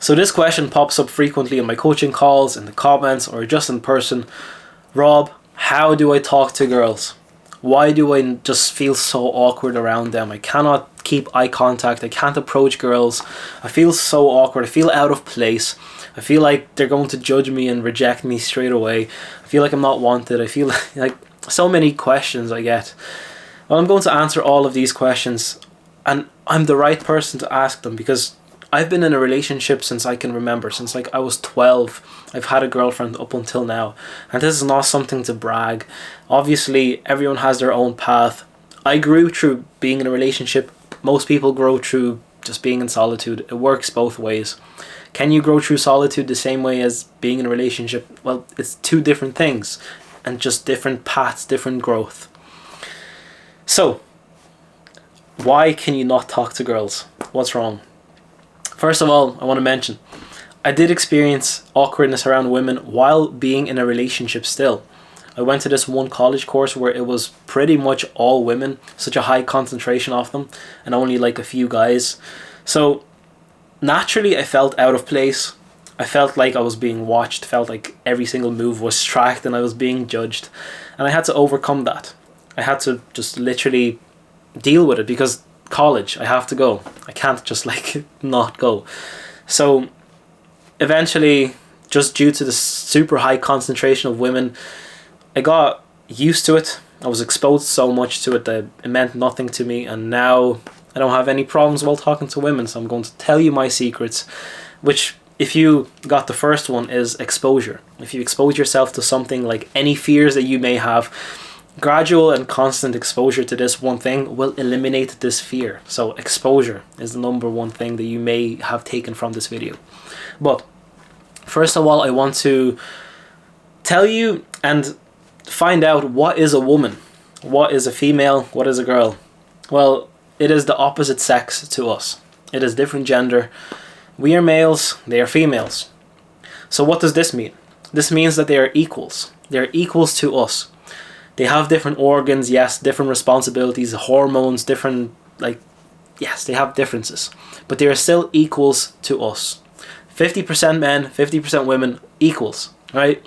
So this question pops up frequently in my coaching calls, in the comments, or just in person. Rob, how do I talk to girls? Why do I just feel so awkward around them? I cannot keep eye contact. I can't approach girls. I feel so awkward. I feel out of place. I feel like they're going to judge me and reject me straight away. I feel like I'm not wanted. I feel like so many questions I get. Well, I'm going to answer all of these questions, and I'm the right person to ask them because I've been in a relationship since I can remember, since like I was 12. I've had a girlfriend up until now, and this is not something to brag. Obviously, everyone has their own path. I grew through being in a relationship. Most people grow through just being in solitude. It works both ways. Can you grow through solitude the same way as being in a relationship? Well, it's two different things, and just different paths, different growth. So, why can you not talk to girls? What's wrong? First of all, I want to mention, I did experience awkwardness around women while being in a relationship still. I went to this one college course where it was pretty much all women, such a high concentration of them, and only like a few guys. So naturally I felt out of place. I felt like I was being watched, felt like every single move was tracked and I was being judged. And I had to overcome that. I had to just literally deal with it because college, I have to go. I can't just like not go. So eventually, just due to the super high concentration of women, I got used to it. I was exposed so much to it that it meant nothing to me, and now I don't have any problems while talking to women. So I'm going to tell you my secrets, which if you got the first one is exposure. If you expose yourself to something, like any fears that you may have, gradual and constant exposure to this one thing will eliminate this fear. So exposure is the number one thing that you may have taken from this video. But first of all, I want to tell you and find out what is a woman, what is a female, what is a girl. Well, it is the opposite sex to us. It is different gender. We are males, they are females. So what does this mean? This means that they are equals. They are equals to us. They have different organs, yes, different responsibilities, hormones, different, yes, they have differences. But they are still equals to us. 50% men, 50% women, equals, right?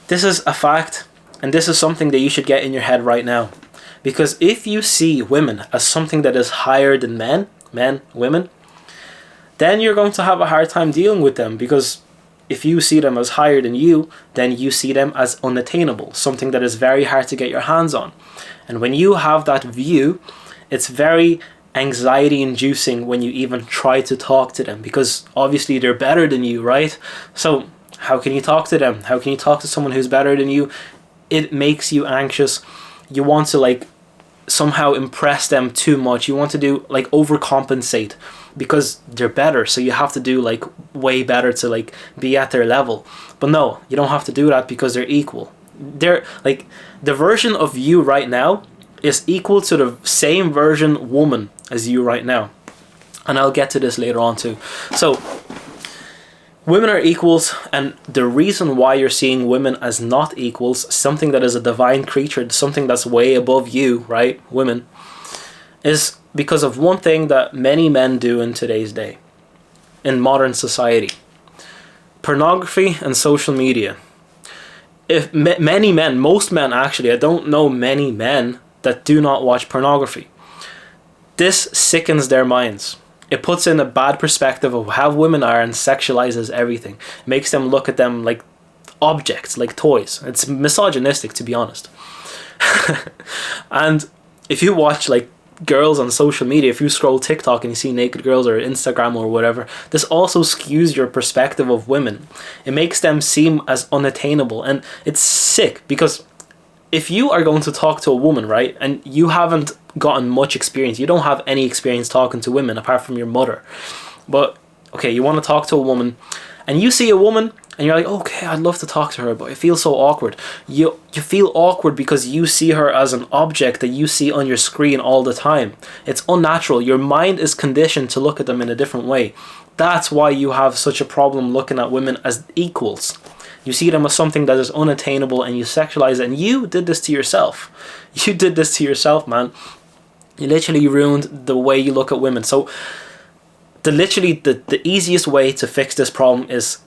This is a fact, and this is something that you should get in your head right now. Because if you see women as something that is higher than men, women, then you're going to have a hard time dealing with them, because if you see them as higher than you, then you see them as unattainable, something that is very hard to get your hands on. And when you have that view, it's very anxiety inducing when you even try to talk to them, because obviously they're better than you, right? So how can you talk to them? How can you talk to someone who's better than you? It makes you anxious. You want to somehow impress them too much. You want to do overcompensate because they're better, so you have to do way better to be at their level. But no, you don't have to do that because they're equal. They're the version of you right now is equal to the same version woman as you right now, and I'll get to this later on too. So women are equals, and the reason why you're seeing women as not equals, something that is a divine creature, something that's way above you, right, women, is because of one thing that many men do in today's day, in modern society: pornography and social media. If many men, most men actually, I don't know many men that do not watch pornography. This sickens their minds. It puts in a bad perspective of how women are and sexualizes everything. It makes them look at them like objects, like toys. It's misogynistic, to be honest. And if you watch girls on social media, if you scroll TikTok and you see naked girls, or Instagram or whatever, this also skews your perspective of women. It makes them seem as unattainable, and it's sick, because if you are going to talk to a woman, right, and you haven't gotten much experience, you don't have any experience talking to women apart from your mother, but okay, you want to talk to a woman and you see a woman and you're like, okay, I'd love to talk to her, but I feel so awkward. You feel awkward because you see her as an object that you see on your screen all the time. It's unnatural. Your mind is conditioned to look at them in a different way. That's why you have such a problem looking at women as equals. You see them as something that is unattainable, and you sexualize it, and you did this to yourself. You did this to yourself, man. You literally ruined the way you look at women. So The easiest way to fix this problem is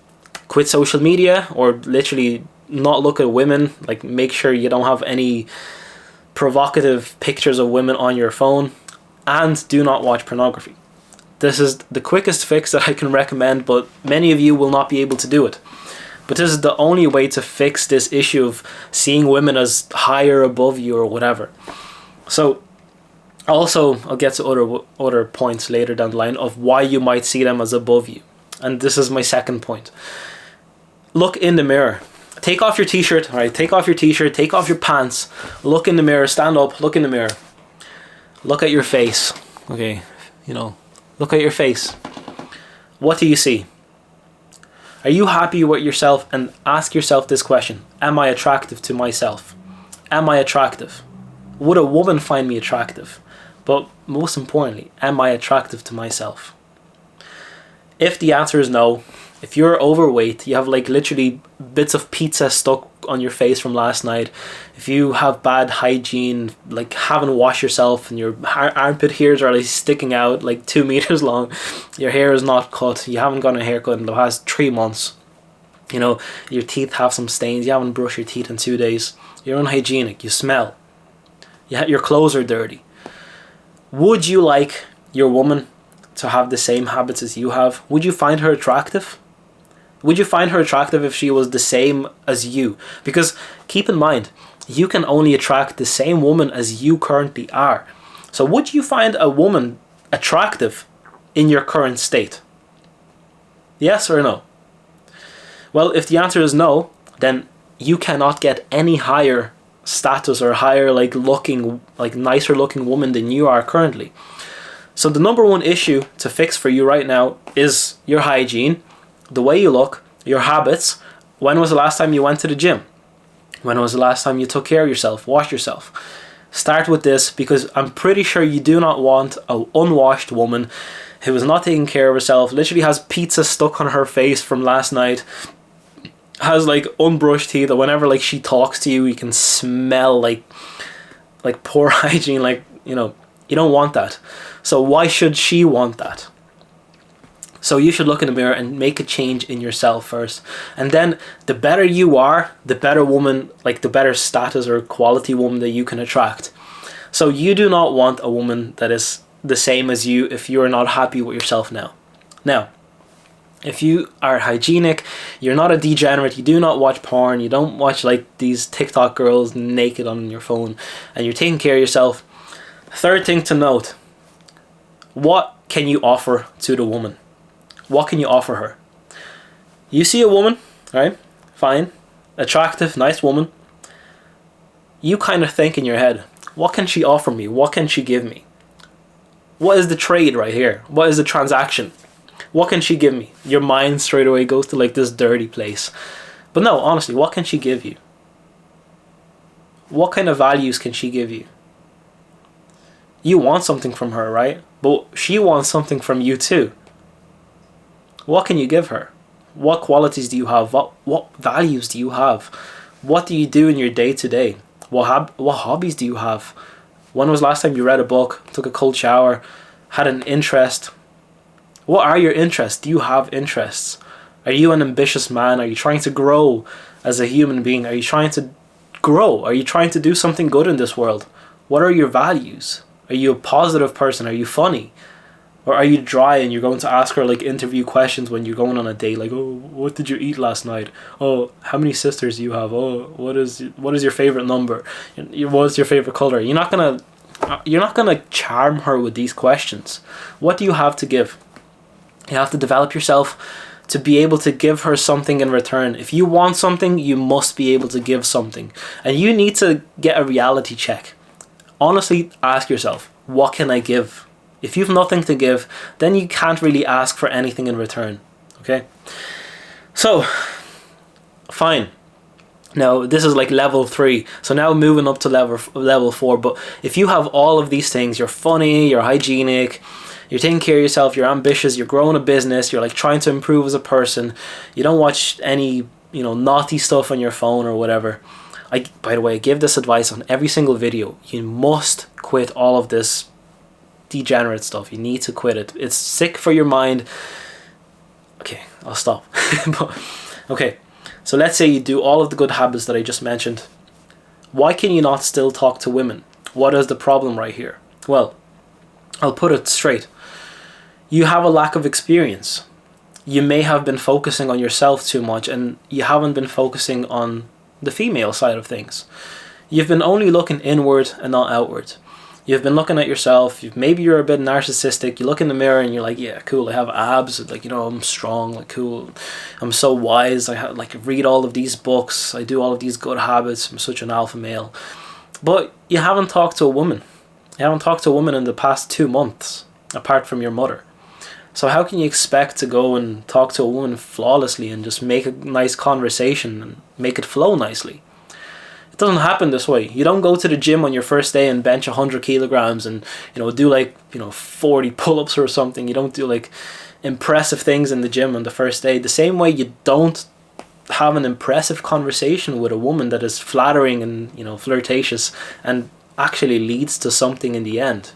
quit social media, or literally not look at women. Like, make sure you don't have any provocative pictures of women on your phone, and do not watch pornography. This is the quickest fix that I can recommend, but many of you will not be able to do it. But this is the only way to fix this issue of seeing women as higher above you or whatever. So also, I'll get to other points later down the line of why you might see them as above you. And this is my second point. Look in the mirror. Take off your t-shirt, alright? Take off your t-shirt, take off your pants. Look in the mirror, stand up, look in the mirror. Look at your face. Okay, look at your face. What do you see? Are you happy with yourself? And ask yourself this question. Am I attractive to myself? Am I attractive? Would a woman find me attractive? But most importantly, am I attractive to myself? If the answer is no, if you're overweight, you have like literally bits of pizza stuck on your face from last night, if you have bad hygiene, like haven't washed yourself and your armpit hairs are like sticking out like 2 meters long, your hair is not cut, you haven't gotten a haircut in the past 3 months, your teeth have some stains, you haven't brushed your teeth in 2 days, you're unhygienic, you smell, your clothes are dirty. Would you like your woman to have the same habits as you have? Would you find her attractive? Would you find her attractive if she was the same as you? Because keep in mind, you can only attract the same woman as you currently are. So would you find a woman attractive in your current state? Yes or no? Well, if the answer is no, then you cannot get any higher status or higher nicer looking woman than you are currently. So the number one issue to fix for you right now is your hygiene, the way you look, your habits. When was the last time you went to the gym? When was the last time you took care of yourself, washed yourself? Start with this, because I'm pretty sure you do not want an unwashed woman who is not taking care of herself, literally has pizza stuck on her face from last night, has like unbrushed teeth, or whenever she talks to you, you can smell like poor hygiene, you don't want that. So why should she want that? So you should look in the mirror and make a change in yourself first. And then the better you are, the better woman, the better status or quality woman that you can attract. So you do not want a woman that is the same as you if you are not happy with yourself now. Now, if you are hygienic, you're not a degenerate, you do not watch porn, you don't watch these TikTok girls naked on your phone, and you're taking care of yourself. Third thing to note, what can you offer to the woman? What can you offer her? You see a woman, right? Fine, attractive, nice woman. You kind of think in your head, what can she offer me? What can she give me? What is the trade right here? What is the transaction? What can she give me? Your mind straight away goes to this dirty place. But no, honestly, what can she give you? What kind of values can she give you? You want something from her, right? But she wants something from you too. What can you give her? What qualities do you have? What values do you have? What do you do in your day-to-day? What hobbies do you have? When was the last time you read a book, took a cold shower, had an interest? What are your interests? Do you have interests? Are you an ambitious man? Are you trying to grow as a human being? Are you trying to grow? Are you trying to do something good in this world? What are your values? Are you a positive person? Are you funny? Or are you dry and you're going to ask her interview questions when you're going on a date? Oh, what did you eat last night? Oh, how many sisters do you have? Oh, what is your favorite number? What's your favorite color? You're not gonna charm her with these questions. What do you have to give? You have to develop yourself to be able to give her something in return. If you want something, you must be able to give something. And you need to get a reality check. Honestly, ask yourself, what can I give? If you have nothing to give, then you can't really ask for anything in return. Okay? So, fine. Now, this is level 3. So now moving up to level 4. But if you have all of these things, you're funny, you're hygienic, you're taking care of yourself, you're ambitious, you're growing a business, you're trying to improve as a person, you don't watch any, naughty stuff on your phone or whatever. By the way, I give this advice on every single video. You must quit all of this degenerate stuff. You need to quit it. It's sick for your mind. Okay, I'll stop. Okay, so let's say you do all of the good habits that I just mentioned. Why can you not still talk to women? What is the problem right here? Well, I'll put it straight. You have a lack of experience. You may have been focusing on yourself too much, and you haven't been focusing on the female side of things. You've been only looking inward and not outward. You've been looking at yourself. Maybe you're a bit narcissistic. You look in the mirror and you're like, yeah, cool, I have abs. Like, you know, I'm strong. Like, cool. I'm so wise. I read all of these books. I do all of these good habits. I'm such an alpha male. But you haven't talked to a woman. You haven't talked to a woman in the past 2 months, apart from your mother. So how can you expect to go and talk to a woman flawlessly and just make a nice conversation and make it flow nicely? It doesn't happen this way. You don't go to the gym on your first day and bench 100 kilograms and, you know, do like, you know, 40 pull-ups or something. You don't do like impressive things in the gym on the first day. The same way you don't have an impressive conversation with a woman that is flattering and, you know, flirtatious and actually leads to something in the end.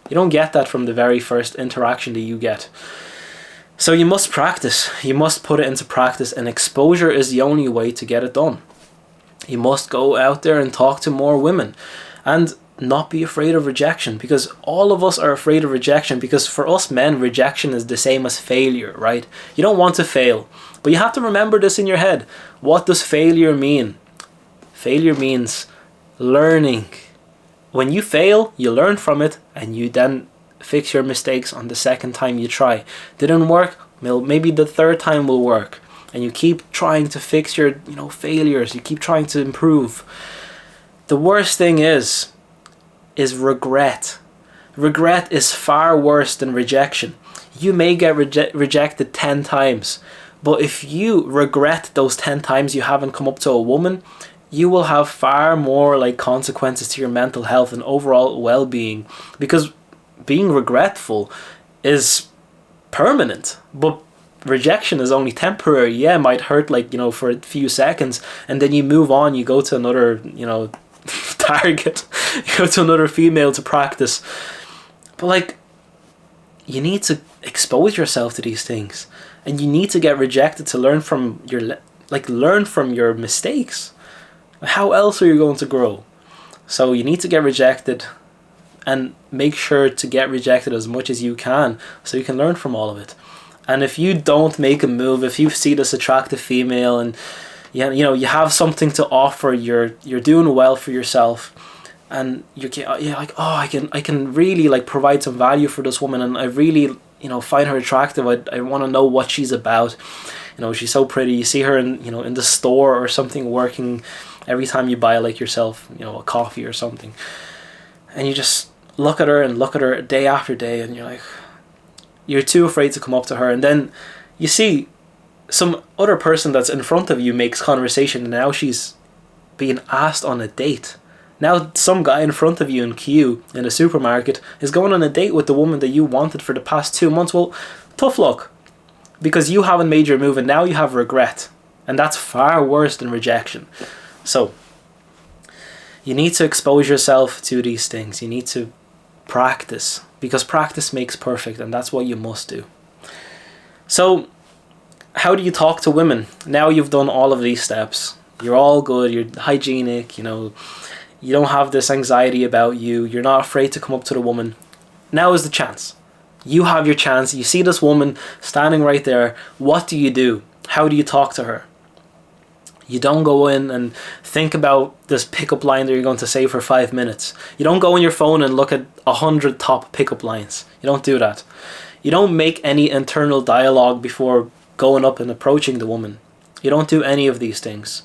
You don't get that from the very first interaction that you get. So you must practice. You must put it into practice, and exposure is the only way to get it done. You must go out there and talk to more women and not be afraid of rejection, because all of us are afraid of rejection, because for us men, rejection is the same as failure, right? You don't want to fail, but you have to remember this in your head. What does failure mean? Failure means learning. When you fail, you learn from it and you then fix your mistakes on the second time you try. Didn't work? Well, maybe the third time will work. And you keep trying to fix your, you know, failures. You keep trying to improve. The worst thing is regret. Regret is far worse than rejection. You may get rejected 10 times, but if you regret those 10 times you haven't come up to a woman, you will have far more like consequences to your mental health and overall well-being, because being regretful is permanent, but rejection is only temporary. Yeah, it might hurt, like, you know, for a few seconds, and then you move on, you go to another, you know, target, you go to another female to practice. But like, you need to expose yourself to these things, and you need to get rejected to learn from your mistakes. How else are you going to grow? So you need to get rejected, and make sure to get rejected as much as you can so you can learn from all of it. And if you don't make a move, if you see this attractive female and you know you have something to offer, you're doing well for yourself, and you're like, oh, I can really like provide some value for this woman, and I really, you know, find her attractive. I want to know what she's about. You know, she's so pretty. You see her in the store or something, working every time you buy like yourself, you know, a coffee or something, and you just look at her day after day, and you're too afraid to come up to her. And then you see some other person that's in front of you makes conversation, and now she's being asked on a date. Now some guy in front of you in queue in a supermarket is going on a date with the woman that you wanted for the past 2 months. Well, tough luck, because you haven't made your move, and now you have regret, and that's far worse than rejection. So you need to expose yourself to these things. You need to practice, because practice makes perfect, and that's what you must do. So how do you talk to women? Now you've done all of these steps. You're all good. You're hygienic. You know, you don't have this anxiety about you. You're not afraid to come up to the woman. Now is the chance. You have your chance. You see this woman standing right there. What do? How do you talk to her? You don't go in and think about this pickup line that you're going to say for 5 minutes. You don't go on your phone and look at 100 top pickup lines. You don't do that. You don't make any internal dialogue before going up and approaching the woman. You don't do any of these things.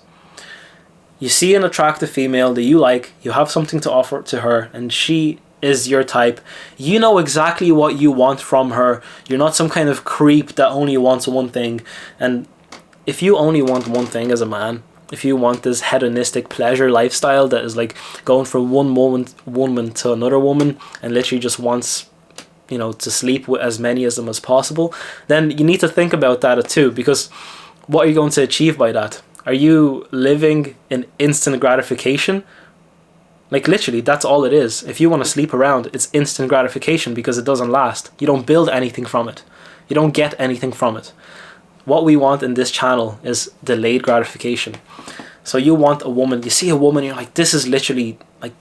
You see an attractive female that you like, you have something to offer to her, and she is your type. You know exactly what you want from her. You're not some kind of creep that only wants one thing. And if you only want one thing as a man, if you want this hedonistic pleasure lifestyle that is like going from one woman to another woman and literally just wants, you know, to sleep with as many of them as possible, then you need to think about that too, because what are you going to achieve by that? Are you living in instant gratification, Like literally, that's all it is. If you want to sleep around, it's instant gratification because it doesn't last. You don't build anything from it. You don't get anything from it. What we want in this channel is delayed gratification. So you want a woman, you see a woman, you're like, this is literally, like,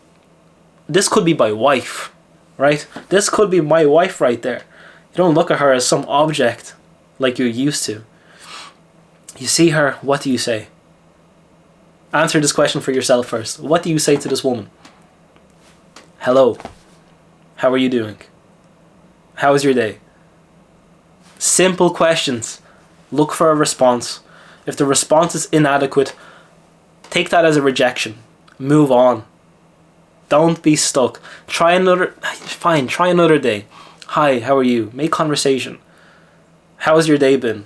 this could be my wife, right? This could be my wife right there. You don't look at her as some object like you're used to. You see her, what do you say? Answer this question for yourself first. What do you say to this woman? Hello. How are you doing? How was your day? Simple questions. Look for a response. If the response is inadequate, take that as a rejection. Move on. Don't be stuck. Try another day. Hi, how are you? Make conversation. How's your day been?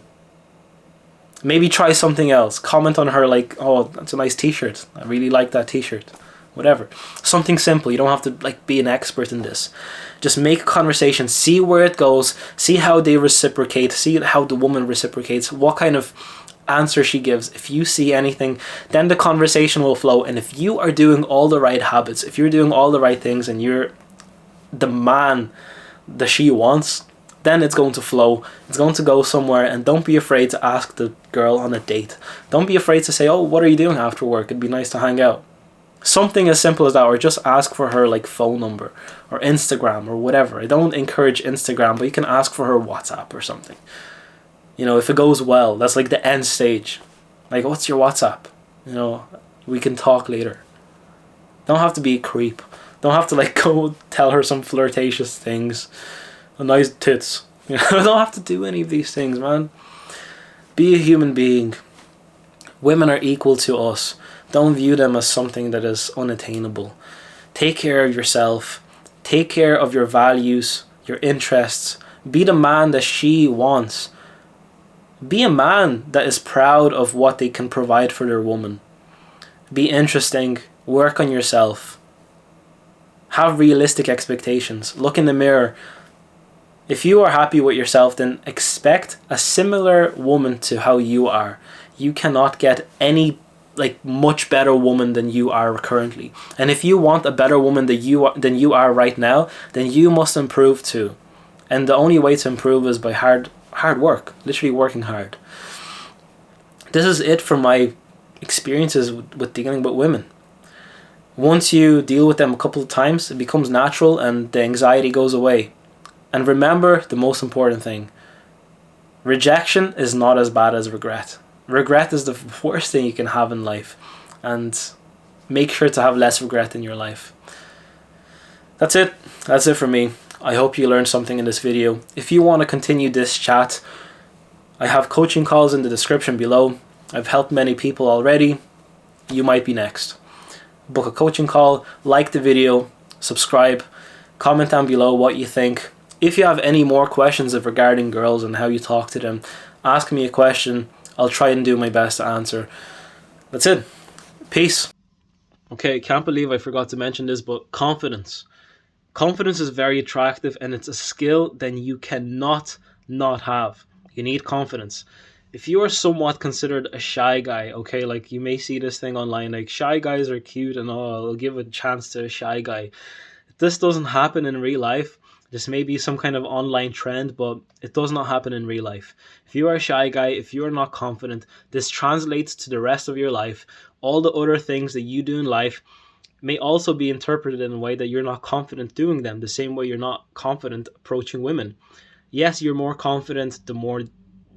Maybe try something else. Comment on her like, oh, that's a nice t-shirt. I really like that t-shirt. Whatever. Something simple. You don't have to like be an expert in this. Just make a conversation. See where it goes. See how they reciprocate. See how the woman reciprocates. What kind of answer she gives. If you see anything, then the conversation will flow. And if you are doing all the right habits, if you're doing all the right things and you're the man that she wants, then it's going to flow. It's going to go somewhere. And don't be afraid to ask the girl on a date. Don't be afraid to say, oh, what are you doing after work? It'd be nice to hang out. Something as simple as that, or just ask for her like phone number or Instagram or whatever. I don't encourage Instagram, but you can ask for her WhatsApp or something. You know, if it goes well, that's like the end stage. Like, what's your WhatsApp? You know, we can talk later. Don't have to be a creep. Don't have to like go tell her some flirtatious things. Nice tits. You know, don't have to do any of these things, man. Be a human being. Women are equal to us. Don't view them as something that is unattainable. Take care of yourself. Take care of your values, your interests. Be the man that she wants. Be a man that is proud of what they can provide for their woman. Be interesting. Work on yourself. Have realistic expectations. Look in the mirror. If you are happy with yourself, then expect a similar woman to how you are. You cannot get any like much better woman than you are currently. And if you want a better woman than you are right now, then you must improve too. And the only way to improve is by hard work, literally working hard. This is it from my experiences with dealing with women. Once you deal with them a couple of times, it becomes natural and the anxiety goes away. And remember the most important thing. Rejection is not as bad as regret. Regret is the worst thing you can have in life. And make sure to have less regret in your life. That's it. That's it for me. I hope you learned something in this video. If you want to continue this chat, I have coaching calls in the description below. I've helped many people already. You might be next. Book a coaching call, like the video, subscribe, comment down below what you think. If you have any more questions regarding girls and how you talk to them, ask me a question. I'll try and do my best to answer. That's it. Peace. Okay, can't believe I forgot to mention this, but confidence. Confidence is very attractive and it's a skill that you cannot not have. You need confidence. If you are somewhat considered a shy guy, okay, like you may see this thing online, like shy guys are cute and I'll give a chance to a shy guy. This doesn't happen in real life. This may be some kind of online trend, but it does not happen in real life. If you are a shy guy, if you are not confident, this translates to the rest of your life. All the other things that you do in life may also be interpreted in a way that you're not confident doing them, the same way you're not confident approaching women. Yes, you're more confident the more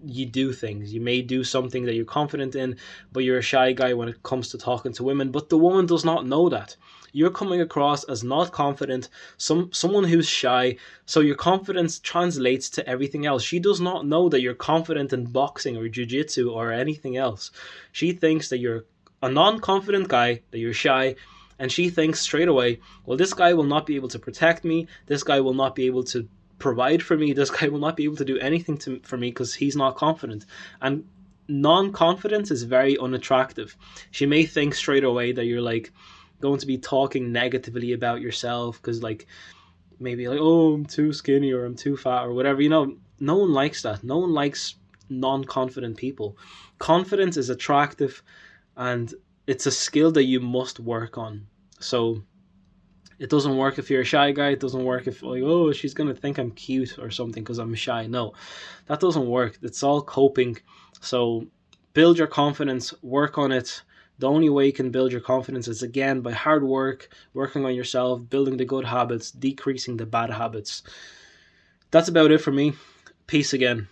you do things. You may do something that you're confident in, but you're a shy guy when it comes to talking to women, but the woman does not know that. You're coming across as not confident, someone who's shy, so your confidence translates to everything else. She does not know that you're confident in boxing or jiu-jitsu or anything else. She thinks that you're a non-confident guy, that you're shy, and she thinks straight away, well, this guy will not be able to protect me, this guy will not be able to provide for me, this guy will not be able to do anything for me because he's not confident. And non-confidence is very unattractive. She may think straight away that you're like going to be talking negatively about yourself because like maybe like, oh, I'm too skinny or I'm too fat or whatever. You know, no one likes that. No one likes non-confident people. Confidence is attractive and it's a skill that you must work on. So It doesn't work if you're a shy guy. It doesn't work if, like, oh, she's going to think I'm cute or something because I'm shy. No, that doesn't work. It's all coping. So build your confidence, work on it. The only way you can build your confidence is, again, by hard work, working on yourself, building the good habits, decreasing the bad habits. That's about it for me. Peace again.